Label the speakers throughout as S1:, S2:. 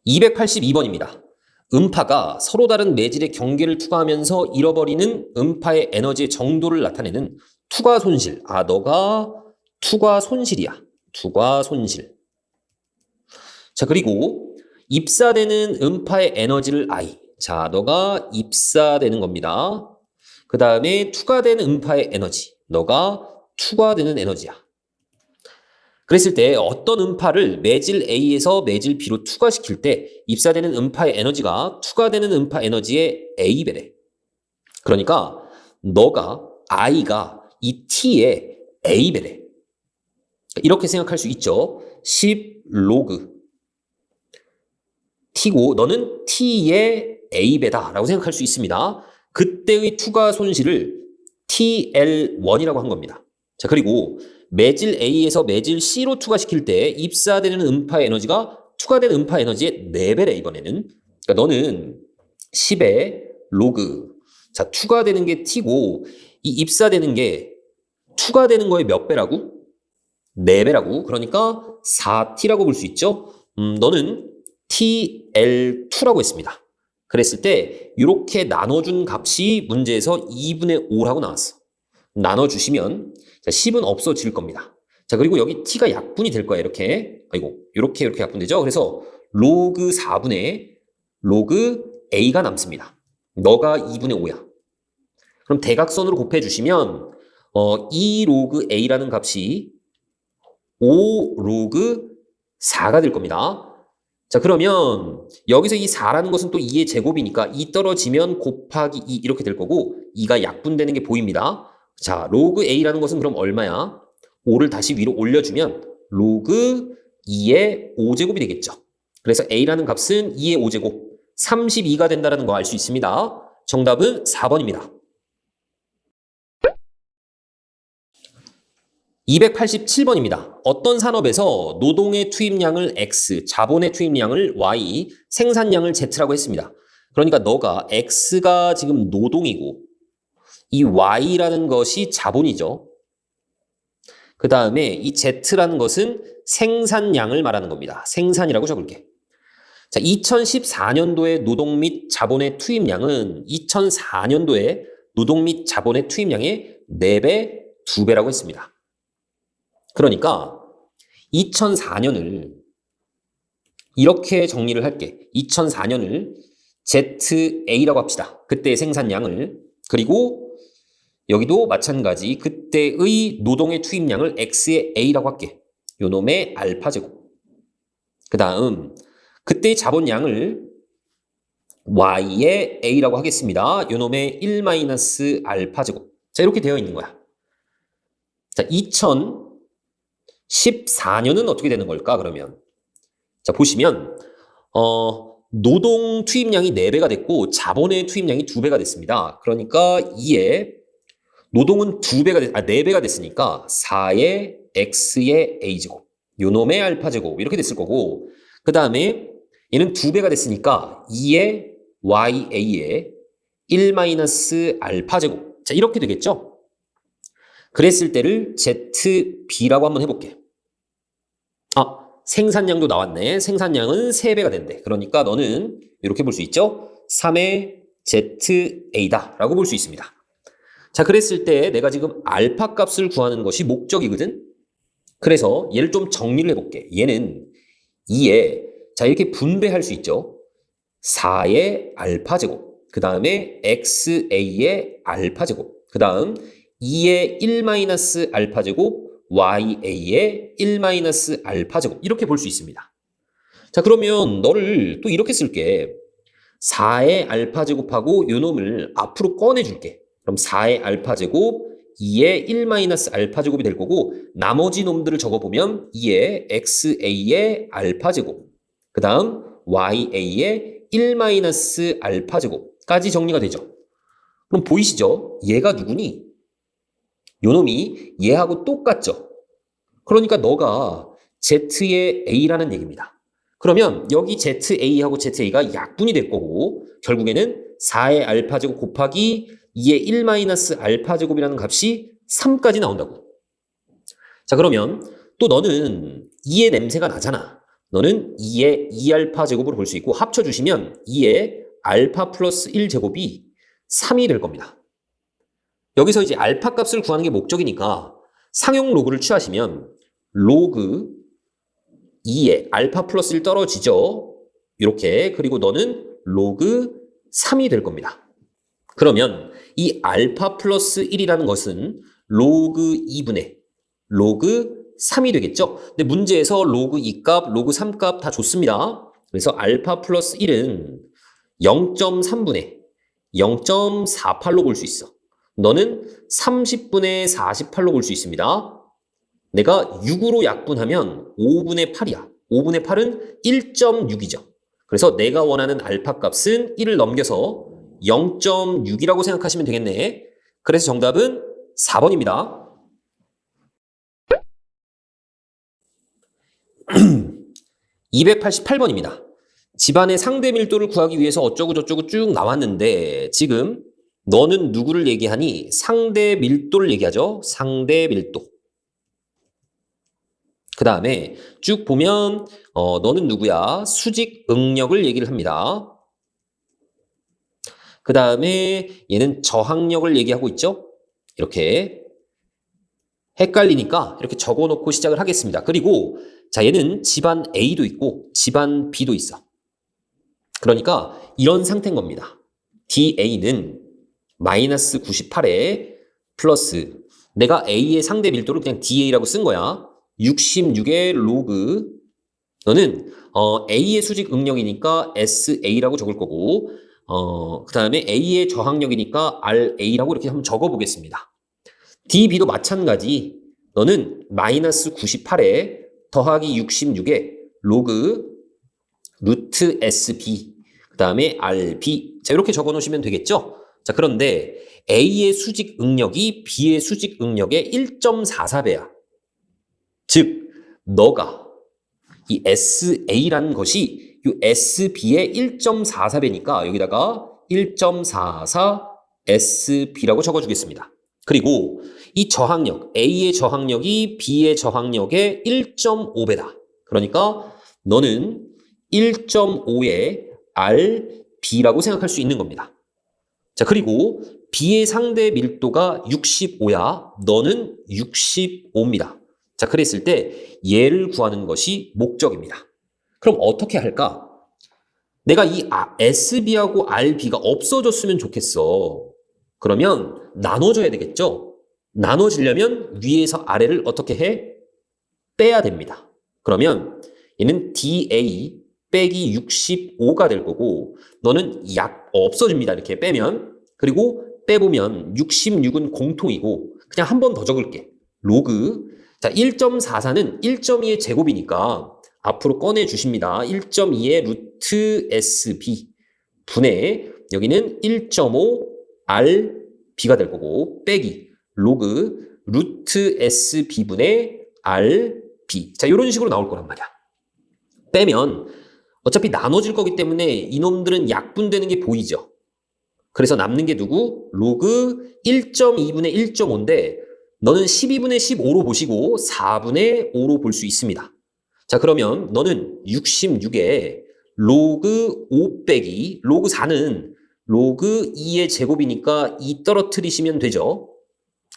S1: 282번입니다. 음파가 서로 다른 매질의 경계를 투과하면서 잃어버리는 음파의 에너지의 정도를 나타내는 투과 손실. 너가 투과 손실이야. 투과 손실. 자, 그리고 입사되는 음파의 에너지를 I. 자, 너가 입사되는 겁니다. 그 다음에 투과되는 음파의 에너지. 너가 투과되는 에너지야. 그랬을 때 어떤 음파를 매질 A에서 매질 B로 투과시킬 때 입사되는 음파의 에너지가 투과되는 음파 에너지의 A배래. 그러니까 너가 I가 이 T의 A배래. 이렇게 생각할 수 있죠. 10 로그 T고 너는 T의 A배다라고 생각할 수 있습니다. 그때의 투과 손실을 TL1이라고 한 겁니다. 자, 그리고 매질 A에서 매질 C로 투과시킬 때 입사되는 음파 에너지가 투과된 음파 에너지의 4배래, 이번에는. 그러니까 너는 10의 로그. 자, 투과되는 게 T고 이 입사되는 게 투과되는 거의 몇 배라고? 4배라고. 그러니까 4T라고 볼 수 있죠. 너는 TL2라고 했습니다. 그랬을 때 이렇게 나눠준 값이 문제에서 2분의 5라고 나왔어. 나눠주시면 10은 없어질 겁니다. 자, 그리고 여기 t가 약분이 될 거야. 이렇게. 이렇게 약분되죠. 그래서 로그 4분의 로그 a가 남습니다. 너가 2분의 5야. 그럼 대각선으로 곱해주시면 2 로그 a라는 값이 5 로그 4가 될 겁니다. 자, 그러면 여기서 이 4라는 것은 또 2의 제곱이니까 2 떨어지면 곱하기 2 이렇게 될 거고 2가 약분되는 게 보입니다. 자, 로그 a라는 것은 그럼 얼마야? 5를 다시 위로 올려주면 로그 2의 5제곱이 되겠죠. 그래서 a라는 값은 2의 5제곱 32가 된다는 거 알 수 있습니다. 정답은 4번입니다. 287번입니다. 어떤 산업에서 노동의 투입량을 X, 자본의 투입량을 Y, 생산량을 Z라고 했습니다. 그러니까 너가 X가 지금 노동이고 이 Y라는 것이 자본이죠. 그 다음에 이 Z라는 것은 생산량을 말하는 겁니다. 생산이라고 적을게. 자, 2014년도의 노동 및 자본의 투입량은 2004년도의 노동 및 자본의 투입량의 4배, 2배라고 했습니다. 그러니까 2004년을 이렇게 정리를 할게. 2004년을 ZA라고 합시다. 그때의 생산량을. 그리고 여기도 마찬가지 그때의 노동의 투입량을 X의 A라고 할게. 요 놈의 알파제곱. 그 다음 그때의 자본량을 Y의 A라고 하겠습니다. 요 놈의 1 알파제곱. 자, 이렇게 되어 있는 거야. 자, 2014년은 어떻게 되는 걸까, 그러면? 자, 보시면, 노동 투입량이 4배가 됐고, 자본의 투입량이 2배가 됐습니다. 그러니까 2에, 노동은 4배가 됐으니까 4의 X의 A제곱, 요 놈의 알파제곱, 이렇게 됐을 거고, 그 다음에 얘는 2배가 됐으니까 2의 YA의 1 알파제곱. 자, 이렇게 되겠죠? 그랬을 때를 ZB라고 한번 해볼게. 생산량도 나왔네. 생산량은 3배가 된대. 그러니까 너는 이렇게 볼 수 있죠? 3의 ZA다 라고 볼 수 있습니다. 자, 그랬을 때 내가 지금 알파 값을 구하는 것이 목적이거든? 그래서 얘를 좀 정리를 해볼게. 얘는 2에, 자, 이렇게 분배할 수 있죠? 4의 알파 제곱, 그 다음에 XA의 알파 제곱, 그 다음 2의 1 알파 제곱, YA의 1 알파 제곱, 이렇게 볼 수 있습니다. 자, 그러면 너를 또 이렇게 쓸게. 4의 알파 제곱하고 요 놈을 앞으로 꺼내줄게. 그럼 4의 알파 제곱, 2의 1 알파 제곱이 될 거고, 나머지 놈들을 적어보면 2의 XA의 알파 제곱, 그 다음 YA의 1 알파 제곱까지 정리가 되죠. 그럼 보이시죠? 얘가 누구니? 요 놈이 얘하고 똑같죠? 그러니까 너가 Z의 A라는 얘기입니다. 그러면 여기 ZA하고 ZA가 약분이 될 거고 결국에는 4의 알파 제곱 곱하기 2의 1 알파 제곱이라는 값이 3까지 나온다고. 자, 그러면 또 너는 2의 냄새가 나잖아. 너는 2의 2알파 제곱으로 볼 수 있고 합쳐주시면 2의 알파 플러스 1제곱이 3이 될 겁니다. 여기서 이제 알파 값을 구하는 게 목적이니까 상용 로그를 취하시면 로그 2에 알파 플러스 1 떨어지죠. 이렇게. 그리고 너는 로그 3이 될 겁니다. 그러면 이 알파 플러스 1이라는 것은 로그 2분의 로그 3이 되겠죠? 근데 문제에서 로그 2값, 로그 3값 다 줬습니다. 그래서 알파 플러스 1은 0.3분의 0.48로 볼 수 있어. 너는 30분의 48로 볼 수 있습니다. 내가 6으로 약분하면 5분의 8이야. 5분의 8은 1.6이죠. 그래서 내가 원하는 알파 값은 1을 넘겨서 0.6이라고 생각하시면 되겠네. 그래서 정답은 4번입니다. 288번입니다. 집안의 상대 밀도를 구하기 위해서 어쩌고 저쩌고 쭉 나왔는데 지금 너는 누구를 얘기하니? 상대 밀도를 얘기하죠. 상대 밀도. 그 다음에 쭉 보면 너는 누구야? 수직 응력을 얘기를 합니다. 그 다음에 얘는 저항력을 얘기하고 있죠. 이렇게 헷갈리니까 이렇게 적어놓고 시작을 하겠습니다. 그리고 자, 얘는 집안 A도 있고 집안 B도 있어. 그러니까 이런 상태인 겁니다. DA는 마이너스 98에 플러스 내가 A의 상대 밀도를 그냥 DA라고 쓴 거야. 66의 로그 너는 A의 수직 응력이니까 SA라고 적을 거고 그 다음에 A의 저항력이니까 RA라고 이렇게 한번 적어보겠습니다. DB도 마찬가지. 너는 마이너스 98에 더하기 66에 로그 루트 SB 그 다음에 RB 자 이렇게 적어놓으시면 되겠죠? 자 그런데 A의 수직 응력이 B의 수직 응력의 1.44배야. 즉 너가 이 SA라는 것이 이 SB의 1.44배니까 여기다가 1.44 SB라고 적어주겠습니다. 그리고 이 저항력, A의 저항력이 B의 저항력의 1.5배다. 그러니까 너는 1.5의 RB라고 생각할 수 있는 겁니다. 자, 그리고 B의 상대 밀도가 65야. 너는 65입니다. 자, 그랬을 때 얘를 구하는 것이 목적입니다. 그럼 어떻게 할까? 내가 이 SB하고 RB가 없어졌으면 좋겠어. 그러면 나눠줘야 되겠죠? 나눠지려면 위에서 아래를 어떻게 해? 빼야 됩니다. 그러면 얘는 DA 빼기 65가 될 거고 너는 없어집니다. 이렇게 빼면. 그리고 빼보면 66은 공통이고 그냥 한 번 더 적을게. 로그. 자, 1.44는 1.2의 제곱이니까 앞으로 꺼내 주십니다. 1.2의 루트 SB 분의 여기는 1.5 RB가 될 거고 빼기 로그 루트 SB분의 RB 자 이런 식으로 나올 거란 말이야. 빼면 어차피 나눠질 거기 때문에 이놈들은 약분되는 게 보이죠. 그래서 남는 게 누구? 로그 1.2분의 1.5인데 너는 12분의 15로 보시고 4분의 5로 볼 수 있습니다. 자 그러면 너는 66에 로그 5 빼기 로그 4는 로그 2의 제곱이니까 2 떨어뜨리시면 되죠.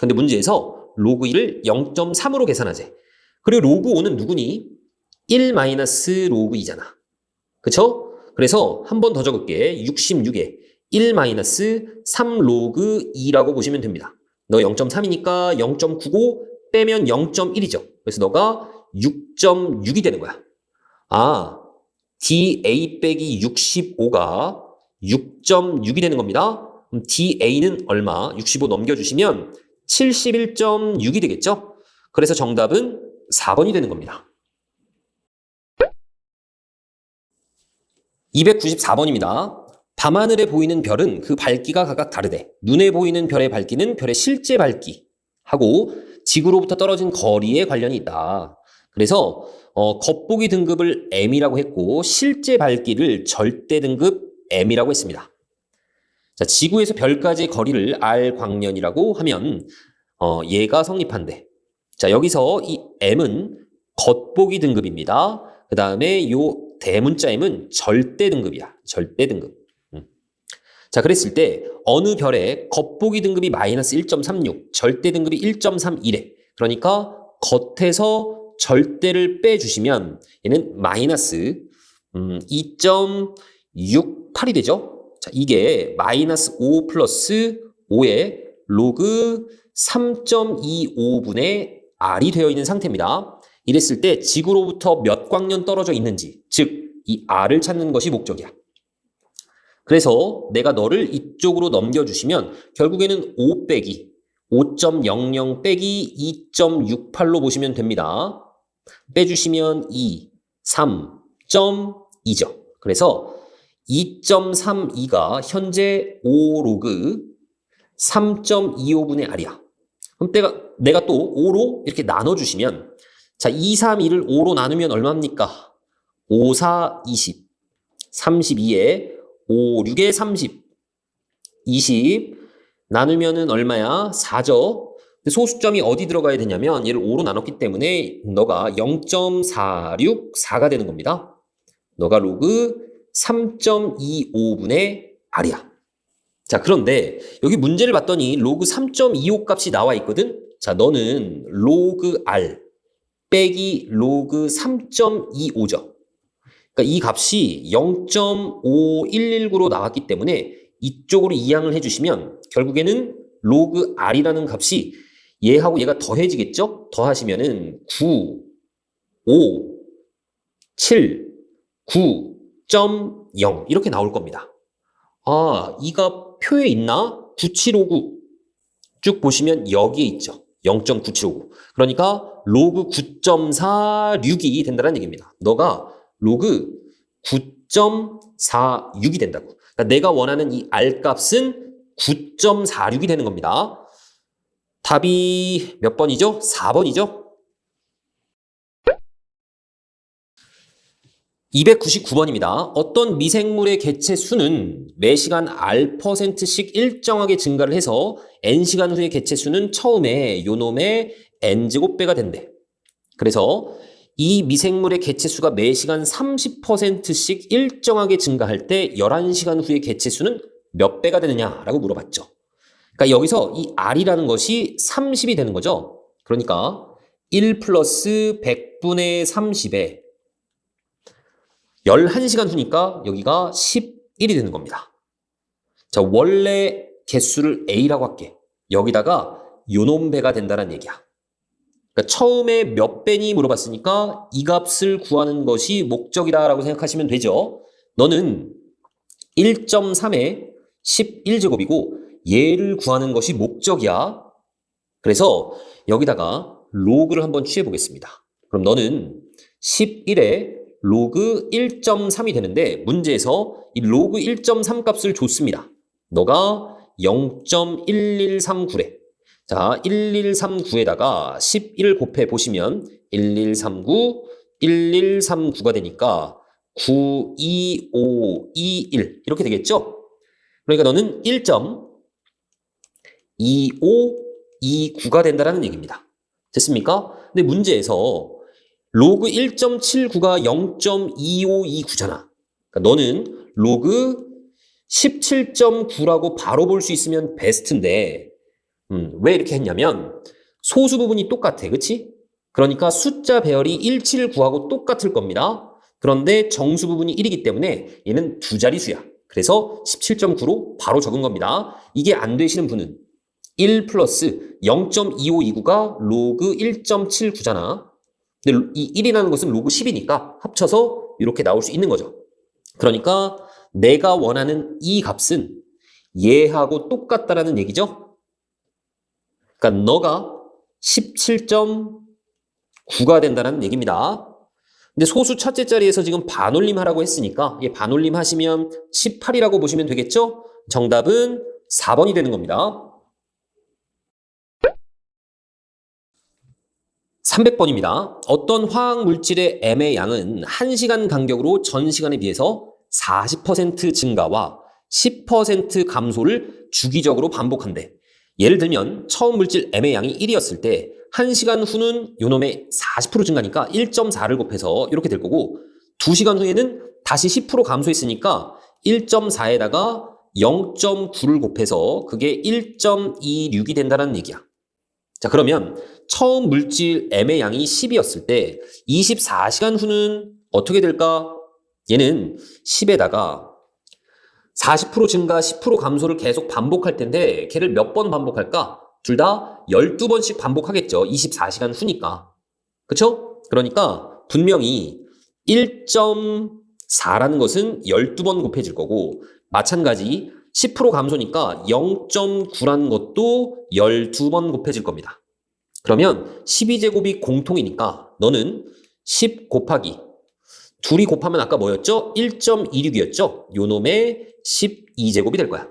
S1: 근데 문제에서 로그 2를 0.3으로 계산하재. 그리고 로그 5는 누구니? 1 마이너스 로그 2잖아. 그쵸? 그래서 한 번 더 적을게. 66에 1 마이너스 3 로그 2라고 보시면 됩니다. 너 0.3이니까 0.95 빼면 0.1이죠. 그래서 너가 6.6이 되는 거야. 아, DA 빼기 65가 6.6이 되는 겁니다. 그럼 DA는 얼마? 65 넘겨주시면 71.6이 되겠죠? 그래서 정답은 4번이 되는 겁니다. 294번입니다. 밤하늘에 보이는 별은 그 밝기가 각각 다르대. 눈에 보이는 별의 밝기는 별의 실제 밝기하고 지구로부터 떨어진 거리에 관련이 있다. 그래서 겉보기 등급을 M이라고 했고 실제 밝기를 절대 등급 M이라고 했습니다. 자, 지구에서 별까지의 거리를 R 광년이라고 하면 얘가 성립한대. 자, 여기서 이 M은 겉보기 등급입니다. 그 다음에 요 대문자 M은 절대 등급이야. 절대 등급. 자, 그랬을 때 어느 별의 겉보기 등급이 마이너스 1.36, 절대 등급이 1.31래. 그러니까 겉에서 절대를 빼주시면 얘는 마이너스 2.68이 되죠. 자, 이게 마이너스 5 플러스 5의 로그 3.25분의 R이 되어 있는 상태입니다. 이랬을 때 지구로부터 몇 광년 떨어져 있는지, 즉 이 R을 찾는 것이 목적이야. 그래서 내가 너를 이쪽으로 넘겨주시면 결국에는 5 빼기 5.00 빼기 2.68로 보시면 됩니다. 빼주시면 2, 3.2죠. 그래서 2.32가 현재 5로그 3.25분의 R이야. 그럼 내가 또 5로 이렇게 나눠주시면 자, 2, 3, 2를 5로 나누면 얼마입니까? 5, 4, 20, 32에 5, 6에 30, 20 나누면은 얼마야? 4죠. 소수점이 어디 들어가야 되냐면 얘를 5로 나눴기 때문에 너가 0.464가 되는 겁니다. 너가 로그 3.25분의 R이야. 자, 그런데 여기 문제를 봤더니 로그 3.25 값이 나와 있거든. 자, 너는 로그 R 빼기 로그 3.25죠. 그러니까 이 값이 0.5119로 나왔기 때문에 이쪽으로 이항을 해주시면 결국에는 로그 R이라는 값이 얘하고 얘가 더해지겠죠? 더하시면은 9, 5, 7, 9.0 이렇게 나올 겁니다. 아, 이 값 표에 있나? 9759 쭉 보시면 여기에 있죠. 0.9759. 그러니까 로그 9.46이 된다는 얘기입니다. 너가 로그 9.46이 된다고. 그러니까 내가 원하는 이 R 값은 9.46이 되는 겁니다. 답이 몇 번이죠? 4번이죠? 299번입니다. 어떤 미생물의 개체 수는 매 시간 R%씩 일정하게 증가를 해서 N시간 후의 개체 수는 처음에 요놈의 N제곱배가 된대. 그래서 이 미생물의 개체 수가 매 시간 30%씩 일정하게 증가할 때 11시간 후의 개체 수는 몇 배가 되느냐라고 물어봤죠. 그러니까 여기서 이 R이라는 것이 30이 되는 거죠. 그러니까 1 플러스 100분의 30에 11시간 후니까 여기가 11이 되는 겁니다. 자, 원래 개수를 A라고 할게. 여기다가 요놈 배가 된다는 얘기야. 그러니까 처음에 몇 배니 물어봤으니까 이 값을 구하는 것이 목적이다라고 생각하시면 되죠. 너는 1.3에 11제곱이고 얘를 구하는 것이 목적이야. 그래서 여기다가 로그를 한번 취해 보겠습니다. 그럼 너는 11에 로그 1.3이 되는데 문제에서 이 로그 1.3 값을 줬습니다. 너가 0.1139래. 자, 1139에다가 11 곱해 보시면 1139, 1139가 되니까 92521 이렇게 되겠죠? 그러니까 너는 1.2529가 된다는 얘기입니다. 됐습니까? 근데 문제에서 로그 1.79가 0.2529잖아. 그러니까 너는 로그 17.9라고 바로 볼 수 있으면 베스트인데 왜 이렇게 했냐면 소수 부분이 똑같아. 그치? 그러니까 숫자 배열이 179하고 똑같을 겁니다. 그런데 정수 부분이 1이기 때문에 얘는 두 자릿수야. 그래서 17.9로 바로 적은 겁니다. 이게 안 되시는 분은 1 플러스 0.2529가 로그 1.79잖아. 근데 이 1이라는 것은 로그 10이니까 합쳐서 이렇게 나올 수 있는 거죠. 그러니까 내가 원하는 이 값은 얘하고 똑같다라는 얘기죠. 그러니까 너가 17.9가 된다는 얘기입니다. 근데 소수 첫째 자리에서 지금 반올림 하라고 했으니까 얘 반올림 하시면 18이라고 보시면 되겠죠? 정답은 4번이 되는 겁니다. 300번입니다. 어떤 화학 물질의 M의 양은 1시간 간격으로 전 시간에 비해서 40% 증가와 10% 감소를 주기적으로 반복한대. 예를 들면 처음 물질 M의 양이 1이었을 때 1시간 후는 요놈의 40% 증가니까 1.4를 곱해서 이렇게 될 거고 2시간 후에는 다시 10% 감소했으니까 1.4에다가 0.9를 곱해서 그게 1.26이 된다는 얘기야. 자, 그러면 처음 물질 M의 양이 10이었을 때 24시간 후는 어떻게 될까? 얘는 10에다가 40% 증가, 10% 감소를 계속 반복할 텐데 걔를 몇 번 반복할까? 둘 다 12번씩 반복하겠죠. 24시간 후니까. 그쵸? 그러니까 분명히 1.4라는 것은 12번 곱해질 거고 마찬가지 10% 감소니까 0.9라는 것도 12번 곱해질 겁니다. 그러면 12제곱이 공통이니까 너는 10 곱하기 둘이 곱하면 아까 뭐였죠? 1.26이었죠? 요놈의 12제곱이 될 거야.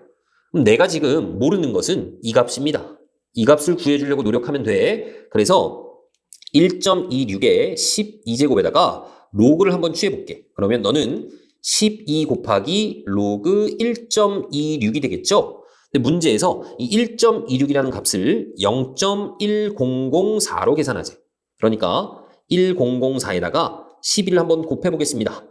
S1: 그럼 내가 지금 모르는 것은 이 값입니다. 이 값을 구해주려고 노력하면 돼. 그래서 1.26에 12제곱에다가 로그를 한번 취해볼게. 그러면 너는 12 곱하기 로그 1.26이 되겠죠? 근데 문제에서 이 1.26이라는 값을 0.1004로 계산하지. 그러니까 1004에다가 11을 한번 곱해보겠습니다.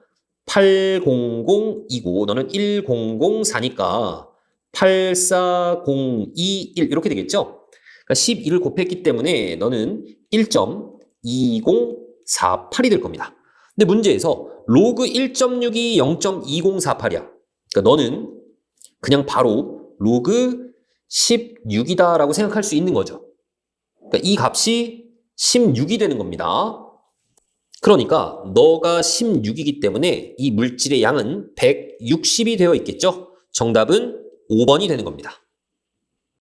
S1: 800이고 너는 1004니까 84021 이렇게 되겠죠? 그러니까 12를 곱했기 때문에 너는 1.2048이 될 겁니다. 근데 문제에서 로그 1.6이 0.2048이야. 그러니까 너는 그냥 바로 로그 16이다라고 생각할 수 있는 거죠. 그러니까 이 값이 16이 되는 겁니다. 그러니까 너가 16이기 때문에 이 물질의 양은 160이 되어 있겠죠? 정답은 5번이 되는 겁니다.